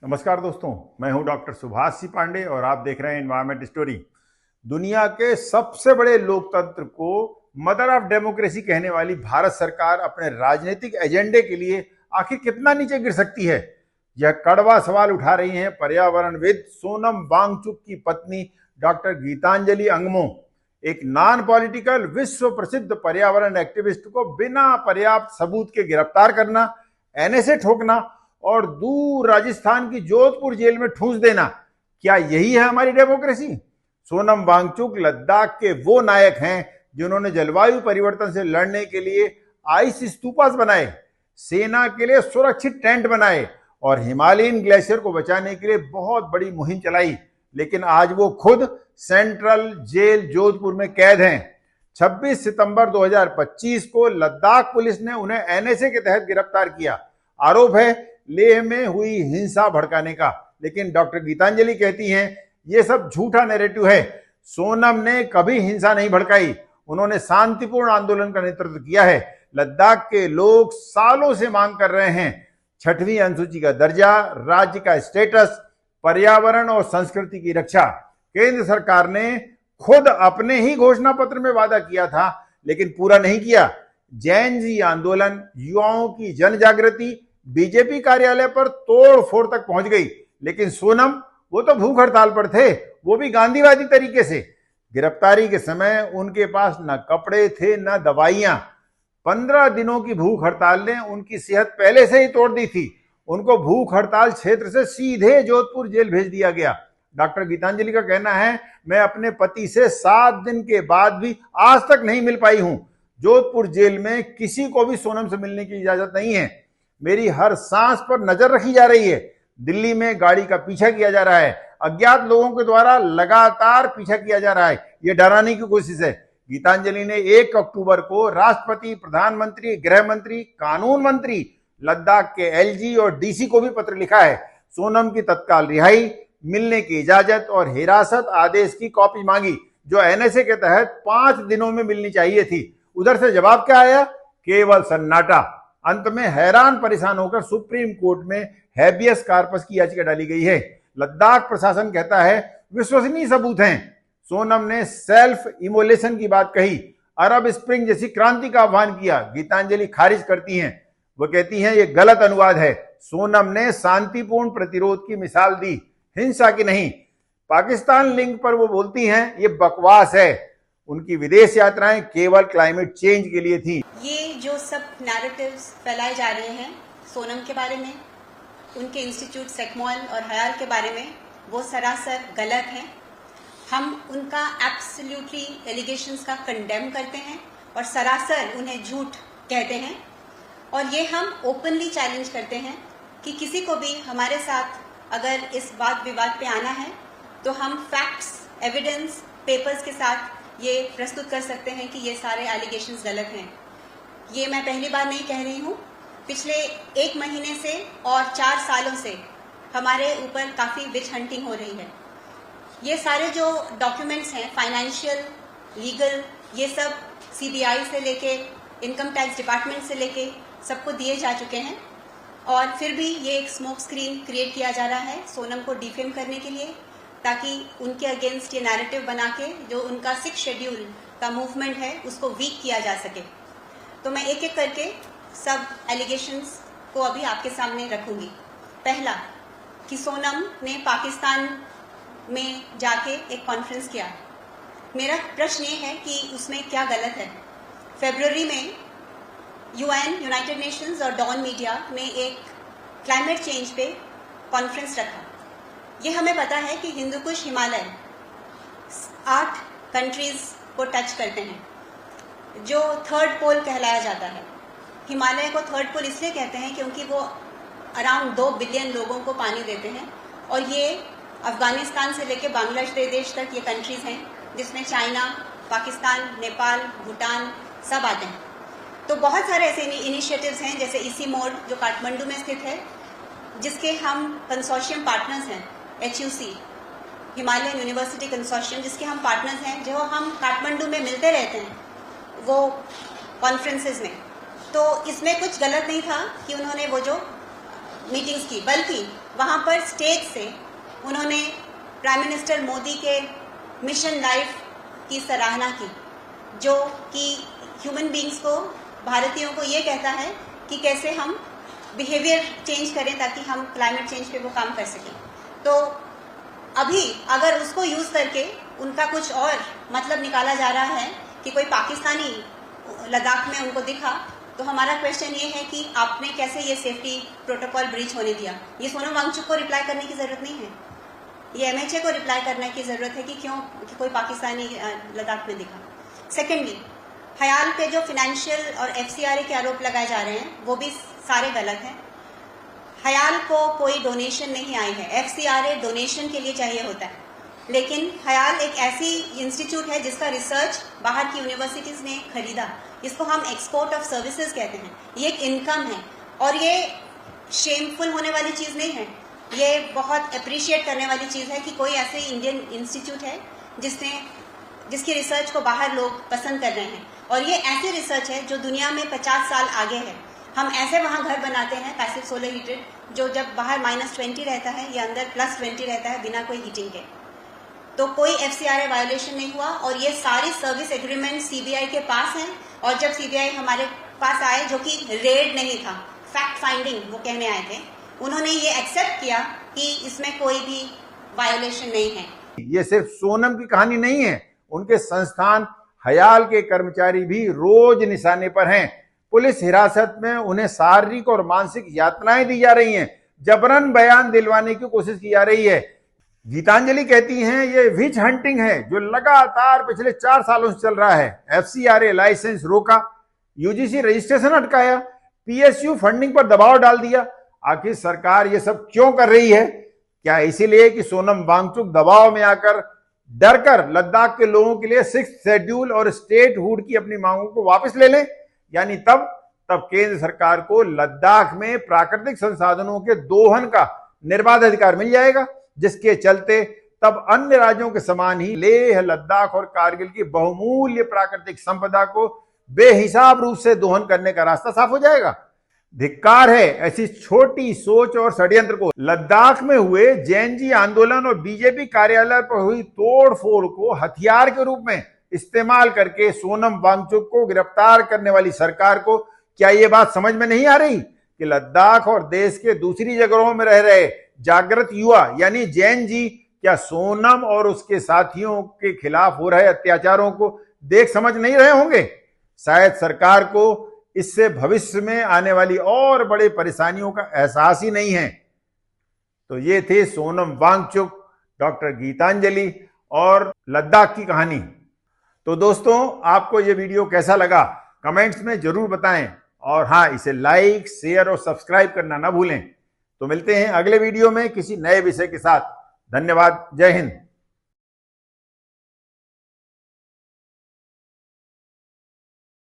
नमस्कार दोस्तों, मैं हूं डॉक्टर सुभाष सी पांडे और आप देख रहे हैं एनवायरमेंट स्टोरी। दुनिया के सबसे बड़े लोकतंत्र को मदर ऑफ डेमोक्रेसी कहने वाली भारत सरकार अपने राजनीतिक एजेंडे के लिए आखिर कितना नीचे गिर सकती है, यह कड़वा सवाल उठा रही हैं पर्यावरणविद सोनम वांगचुक की पत्नी डॉक्टर गीतांजलि अंगमो। एक नॉन पॉलिटिकल विश्व प्रसिद्ध पर्यावरण एक्टिविस्ट को बिना पर्याप्त सबूत के गिरफ्तार करना, एनएसए ठोकना और दूर राजस्थान की जोधपुर जेल में ठूंस देना, क्या यही है हमारी डेमोक्रेसी? सोनम वांगचुक लद्दाख के वो नायक हैं जिन्होंने जलवायु परिवर्तन से लड़ने के लिए आइस स्तूपास बनाए, सेना के लिए सुरक्षित टेंट बनाए और हिमालयन ग्लेशियर को बचाने के लिए बहुत बड़ी मुहिम चलाई, लेकिन आज वो खुद सेंट्रल जेल जोधपुर में कैद हैं। 26 सितंबर 2025 को लद्दाख पुलिस ने उन्हें एनएसए के तहत गिरफ्तार किया। आरोप है लेह में हुई हिंसा भड़काने का, लेकिन डॉक्टर गीतांजलि कहती हैं ये सब झूठा नैरेटिव है। सोनम ने कभी हिंसा नहीं भड़काई, उन्होंने शांतिपूर्ण आंदोलन का नेतृत्व किया है। लद्दाख के लोग सालों से मांग कर रहे हैं 6वीं अनुसूची का दर्जा, राज्य का स्टेटस, पर्यावरण और संस्कृति की रक्षा। केंद्र सरकार ने खुद अपने ही घोषणा पत्र में वादा किया था, लेकिन पूरा नहीं किया। जैन जी आंदोलन, युवाओं की जन जागृति बीजेपी कार्यालय पर तोड़ फोड़ तक पहुंच गई, लेकिन सोनम वो तो भूख हड़ताल पर थे, वो भी गांधीवादी तरीके से। गिरफ्तारी के समय उनके पास न कपड़े थे न दवाइयां। 15 दिनों की भूख हड़ताल ने उनकी सेहत पहले से ही तोड़ दी थी। उनको भूख हड़ताल क्षेत्र से सीधे जोधपुर जेल भेज दिया गया। डॉक्टर गीतांजलि का कहना है, मैं अपने पति से 7 दिन के बाद भी आज तक नहीं मिल पाई हूं। जोधपुर जेल में किसी को भी सोनम से मिलने की इजाजत नहीं है। मेरी हर सांस पर नजर रखी जा रही है। दिल्ली में गाड़ी का पीछा किया जा रहा है, अज्ञात लोगों के द्वारा लगातार पीछा किया जा रहा है, यह डराने की कोशिश है। गीतांजलि ने 1 अक्टूबर को राष्ट्रपति, प्रधानमंत्री, गृह मंत्री, कानून मंत्री, लद्दाख के एलजी और डीसी को भी पत्र लिखा है। सोनम की तत्काल रिहाई, मिलने की इजाजत और हिरासत आदेश की कॉपी मांगी, जो एनएसए के तहत 5 दिनों में मिलनी चाहिए थी। उधर से जवाब क्या आया? केवल सन्नाटा। अंत में हैरान परेशान होकर सुप्रीम कोर्ट में हैबियस कार्पस की याचिका डाली गई है। लद्दाख प्रशासन कहता है विश्वसनीय सबूत हैं। सोनम ने सेल्फ इमोलेशन की बात कही, अरब स्प्रिंग जैसी क्रांति का आह्वान किया। गीतांजलि खारिज करती हैं, वो कहती हैं ये गलत अनुवाद है। सोनम ने शांतिपूर्ण प्रतिरोध की मिसाल दी, हिंसा की नहीं। पाकिस्तान लिंक पर वो बोलती हैं ये बकवास है। उनकी विदेश यात्राएं केवल क्लाइमेट चेंज के लिए थी। ये जो सब नैरेटिव्स फैलाए जा रहे हैं सोनम के बारे में, उनके इंस्टीट्यूट सेक्मॉल और हयाल के बारे में, वो सरासर गलत हैं। हम उनका एब्सोल्युटली एलिगेशंस का कंडेम करते हैं और सरासर उन्हें झूठ कहते हैं। और ये हम ओपनली चैलेंज करते हैं कि किसी को भी हमारे साथ अगर इस वाद विवाद पे आना है तो हम फैक्ट्स, एविडेंस, पेपर्स के साथ ये प्रस्तुत कर सकते हैं कि ये सारे एलिगेशंस गलत हैं। ये मैं पहली बार नहीं कह रही हूँ। पिछले 1 महीने से और 4 सालों से हमारे ऊपर काफ़ी विच हंटिंग हो रही है। ये सारे जो डॉक्यूमेंट्स हैं, फाइनेंशियल, लीगल, ये सब सीबीआई से लेके इनकम टैक्स डिपार्टमेंट से लेके सबको दिए जा चुके हैं, और फिर भी ये एक स्मोक स्क्रीन क्रिएट किया जा रहा है सोनम को डिफेम करने के लिए, ताकि उनके अगेंस्ट ये नैरेटिव बना के जो उनका 6 शेड्यूल का मूवमेंट है उसको वीक किया जा सके। तो मैं एक एक करके सब एलिगेशंस को अभी आपके सामने रखूंगी। पहला, कि सोनम ने पाकिस्तान में जाके एक कॉन्फ्रेंस किया। मेरा प्रश्न ये है कि उसमें क्या गलत है। फरवरी में यूएन, यूनाइटेड नेशंस और डॉन मीडिया ने एक क्लाइमेट चेंज पे कॉन्फ्रेंस रखा। ये हमें पता है कि हिंदू कुश हिमालय 8 कंट्रीज को टच करते हैं, जो 3rd पोल कहलाया जाता है। हिमालय को 3rd पोल इसलिए कहते हैं क्योंकि वो अराउंड 2 बिलियन लोगों को पानी देते हैं, और ये अफगानिस्तान से लेकर बांग्लादेश तक ये कंट्रीज हैं, जिसमें चाइना, पाकिस्तान, नेपाल, भूटान सब आते हैं। तो बहुत सारे ऐसे इनिशिएटिव्स हैं, जैसे इसी मोड जो काठमांडू में स्थित है, जिसके हम कंसोर्शियम पार्टनर्स हैं। HUC, हिमालयन यूनिवर्सिटी कंसोर्शियम, जिसके हम पार्टनर्स हैं, जो हम काठमांडू में मिलते रहते हैं वो कॉन्फ्रेंसेस में। तो इसमें कुछ गलत नहीं था कि उन्होंने वो जो मीटिंग्स की, बल्कि वहाँ पर स्टेज से उन्होंने प्राइम मिनिस्टर मोदी के मिशन लाइफ की सराहना की, जो कि ह्यूमन बींग्स को, भारतीयों को ये कहता है कि कैसे हम बिहेवियर चेंज करें ताकि हम क्लाइमेट चेंज पे वो काम कर सकें। तो अभी अगर उसको यूज़ करके उनका कुछ और मतलब निकाला जा रहा है कि कोई पाकिस्तानी लद्दाख में उनको दिखा, तो हमारा क्वेश्चन ये है कि आपने कैसे ये सेफ्टी प्रोटोकॉल ब्रीच होने दिया। ये सोनम वांगचुक को रिप्लाई करने की ज़रूरत नहीं है, ये MHA को रिप्लाई करने की ज़रूरत है कि क्यों कि कोई पाकिस्तानी लद्दाख में दिखा। सेकेंडली, हयाल पे जो फाइनेंशियल और FCRA के आरोप लगाए जा रहे हैं वो भी सारे गलत हैं। हयाल को कोई डोनेशन नहीं आई है, FCRA डोनेशन के लिए चाहिए होता है, लेकिन हयाल एक ऐसी इंस्टीट्यूट है जिसका रिसर्च बाहर की यूनिवर्सिटीज़ ने खरीदा। इसको हम एक्सपोर्ट ऑफ सर्विसेज कहते हैं। ये एक इनकम है और ये शेमफुल होने वाली चीज़ नहीं है, ये बहुत अप्रिशिएट करने वाली चीज़ है कि कोई ऐसे इंडियन इंस्टीट्यूट है जिसकी रिसर्च को बाहर लोग पसंद कर रहे हैं। और ये ऐसी रिसर्च है जो दुनिया में 50 साल आगे है। हम ऐसे वहाँ घर बनाते हैं पैसिव सोलर हीटेड, जो जब बाहर -20 रहता है या अंदर +20 रहता है बिना कोई हीटिंग के। तो कोई FCRA वायोलेशन नहीं हुआ और ये सारी सर्विस एग्रीमेंट CBI के पास हैं। और जब CBI हमारे पास आए, जो कि रेड नहीं था, फैक्ट फाइंडिंग वो कहने आए थे, उन्होंने ये एक्सेप्ट किया कि इसमें कोई भी वायोलेशन नहीं है। ये सिर्फ सोनम की कहानी नहीं है, उनके संस्थान हयाल के कर्मचारी भी रोज निशाने पर हैं। पुलिस हिरासत में उन्हें शारीरिक और मानसिक यातनाएं दी जा रही हैं, जबरन बयान दिलवाने की कोशिश की जा रही है। गीतांजलि कहती हैं ये विच हंटिंग है जो लगातार पिछले 4 सालों से चल रहा है। FCRA लाइसेंस रोका, UGC रजिस्ट्रेशन अटकाया, PSU फंडिंग पर दबाव डाल दिया। आखिर सरकार ये सब क्यों कर रही है? क्या इसीलिए कि सोनम वांगचुक दबाव में आकर डरकर लद्दाख के लोगों के लिए 6th शेड्यूल और स्टेटहुड की अपनी मांगों को वापस ले लें? यानी तब केंद्र सरकार को लद्दाख में प्राकृतिक संसाधनों के दोहन का निर्बाध अधिकार मिल जाएगा, जिसके चलते तब अन्य राज्यों के समान ही लेह, लद्दाख और कारगिल की बहुमूल्य प्राकृतिक संपदा को बेहिसाब रूप से दोहन करने का रास्ता साफ हो जाएगा। धिक्कार है ऐसी छोटी सोच और षड्यंत्र को। लद्दाख में हुए जैनजी आंदोलन और बीजेपी कार्यालय पर हुई तोड़फोड़ को हथियार के रूप में इस्तेमाल करके सोनम वांगचुक को गिरफ्तार करने वाली सरकार को क्या ये बात समझ में नहीं आ रही कि लद्दाख और देश के दूसरी जगहों में रह रहे जागृत युवा यानी जैन जी क्या सोनम और उसके साथियों के खिलाफ हो रहे अत्याचारों को देख समझ नहीं रहे होंगे? शायद सरकार को इससे भविष्य में आने वाली और बड़े परेशानियों का एहसास ही नहीं है। तो ये थे सोनम वांगचुक, डॉक्टर गीतांजलि और लद्दाख की कहानी। तो दोस्तों, आपको ये वीडियो कैसा लगा कमेंट्स में जरूर बताएं और हाँ, इसे लाइक, शेयर और सब्सक्राइब करना ना भूलें। तो मिलते हैं अगले वीडियो में किसी नए विषय के साथ। धन्यवाद। जय हिंद।